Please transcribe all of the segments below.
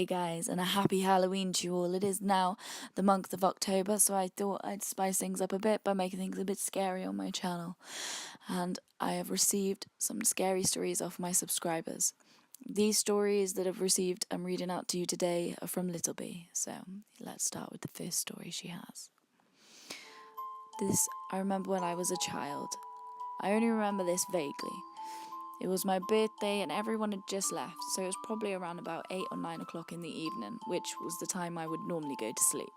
Hey guys, and a happy Halloween to you all. It is now the month of October, so I thought I'd spice things up a bit by making things a bit scary on my channel. And I have received some scary stories off my subscribers. These stories that I've received I'm reading out to you today are from Littleelbee, so let's start with the first story she has. I remember when I was a child. I only remember this vaguely. It was my birthday and everyone had just left, so it was probably around about 8 or 9 o'clock in the evening, which was the time I would normally go to sleep.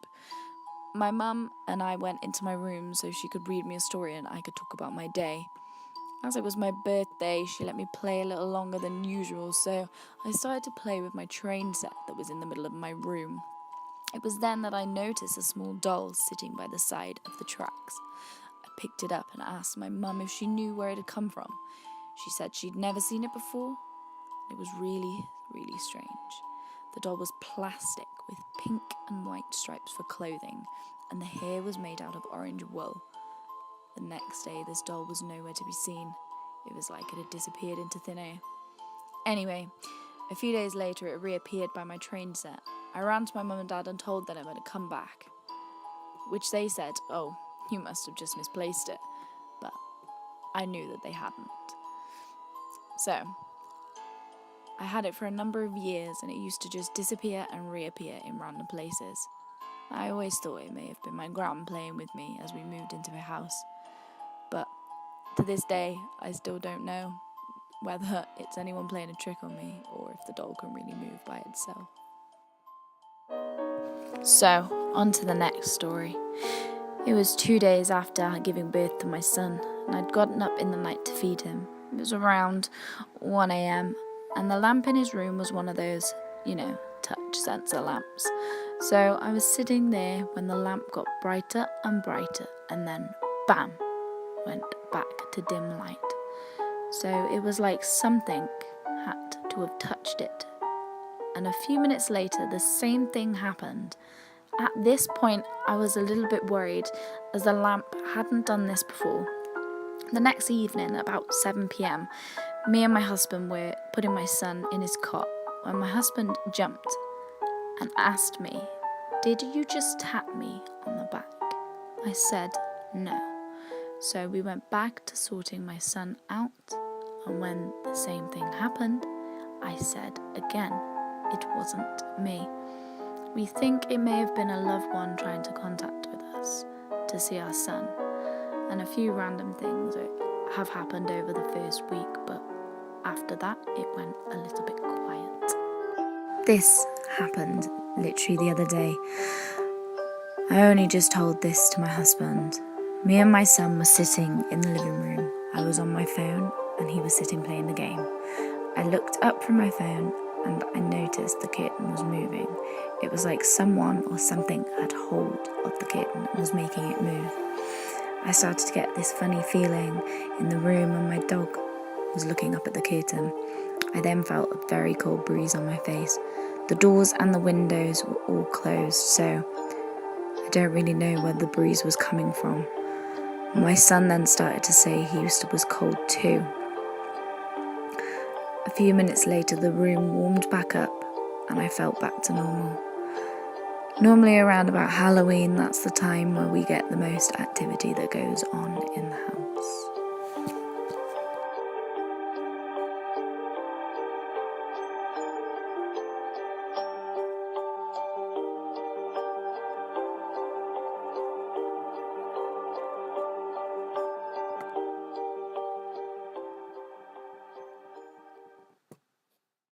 My mum and I went into my room so she could read me a story and I could talk about my day. As it was my birthday, she let me play a little longer than usual, so I started to play with my train set that was in the middle of my room. It was then that I noticed a small doll sitting by the side of the tracks. I picked it up and asked my mum if she knew where it had come from. She said she'd never seen it before. It was really, really strange. The doll was plastic with pink and white stripes for clothing, and the hair was made out of orange wool. The next day, this doll was nowhere to be seen. It was like it had disappeared into thin air. Anyway, a few days later, it reappeared by my train set. I ran to my mum and dad and told them it had come back, which they said, "Oh, you must have just misplaced it." But I knew that they hadn't. So, I had it for a number of years and it used to just disappear and reappear in random places. I always thought it may have been my gran playing with me as we moved into a house. But to this day, I still don't know whether it's anyone playing a trick on me or if the doll can really move by itself. So, on to the next story. It was 2 days after giving birth to my son, and I'd gotten up in the night to feed him. It was around 1 a.m, and the lamp in his room was one of those, touch sensor lamps. So I was sitting there when the lamp got brighter and brighter, and then bam, went back to dim light. So it was like something had to have touched it. And a few minutes later, the same thing happened. At this point, I was a little bit worried, as the lamp hadn't done this before. The next evening, about 7 p.m, me and my husband were putting my son in his cot when my husband jumped and asked me, "Did you just tap me on the back?" I said no. So we went back to sorting my son out, and when the same thing happened, I said again, it wasn't me. We think it may have been a loved one trying to contact with us to see our son, and a few random things have happened over the first week, but after that it went a little bit quiet. This happened literally the other day. I only just told this to my husband. Me and my son were sitting in the living room. I was on my phone and he was sitting playing the game. I looked up from my phone and I noticed the curtain was moving. It was like someone or something had hold of the curtain and was making it move. I started to get this funny feeling in the room and my dog was looking up at the curtain. I then felt a very cold breeze on my face. The doors and the windows were all closed, so I don't really know where the breeze was coming from. My son then started to say he was cold too. A few minutes later, the room warmed back up and I felt back to normal. Normally around about Halloween, that's the time where we get the most activity that goes on in the house.